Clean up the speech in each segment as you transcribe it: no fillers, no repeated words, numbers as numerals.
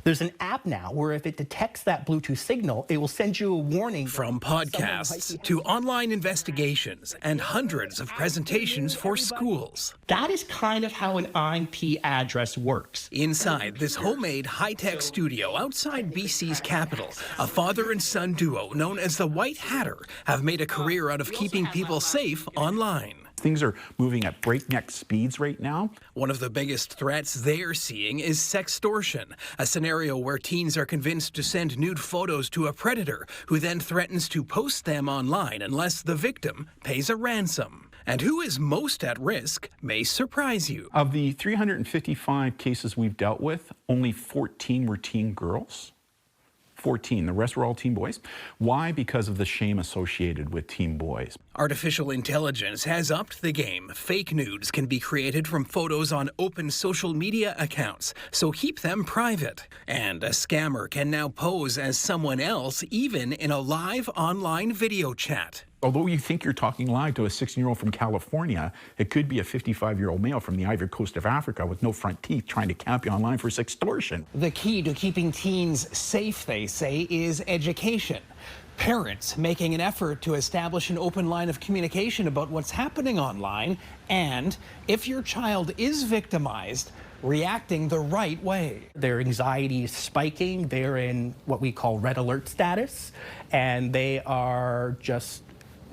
There's an app now where if it detects that Bluetooth signal, it will send you a warning. From podcasts to online investigations and hundreds of presentations for schools. That is kind of how an IP address works. Inside this homemade high-tech studio outside BC's capital, a father and son duo known as the White Hatter have made a career out of keeping people safe online. Things are moving at breakneck speeds right now. One of the biggest threats they're seeing is sextortion, a scenario where teens are convinced to send nude photos to a predator who then threatens to post them online unless the victim pays a ransom. And who is most at risk may surprise you. Of the 355 cases we've dealt with, only 14 were teen girls. 14. The rest were all teen boys. Why? Because of the shame associated with teen boys. Artificial intelligence has upped the game. Fake nudes can be created from photos on open social media accounts, so keep them private. And a scammer can now pose as someone else, even in a live online video chat. Although you think you're talking live to a 16-year-old from California, it could be a 55-year-old male from the Ivory Coast of Africa with no front teeth trying to camp you online for sextortion. The key to keeping teens safe, they say, is education. Parents making an effort to establish an open line of communication about what's happening online, and if your child is victimized, reacting the right way. Their anxiety is spiking. They're in what we call red alert status, and they are just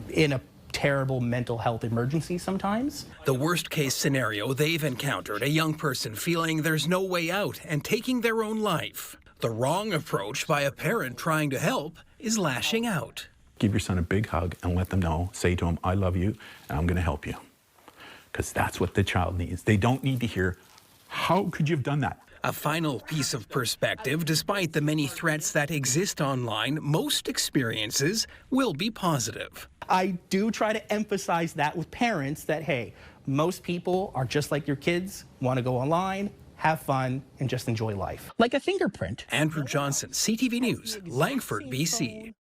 in a terrible mental health emergency sometimes. The worst case scenario they've encountered, a young person feeling there's no way out and taking their own life. The wrong approach by a parent trying to help is lashing out. Give your son a big hug and let them know, say to him, I love you and I'm going to help you. Because that's what the child needs. They don't need to hear, how could you have done that? A final piece of perspective, despite the many threats that exist online, most experiences will be positive. I do try to emphasize that with parents that, hey, most people are just like your kids, want to go online, have fun, and just enjoy life. Like a fingerprint. Andrew Johnson, CTV News, Langford, BC.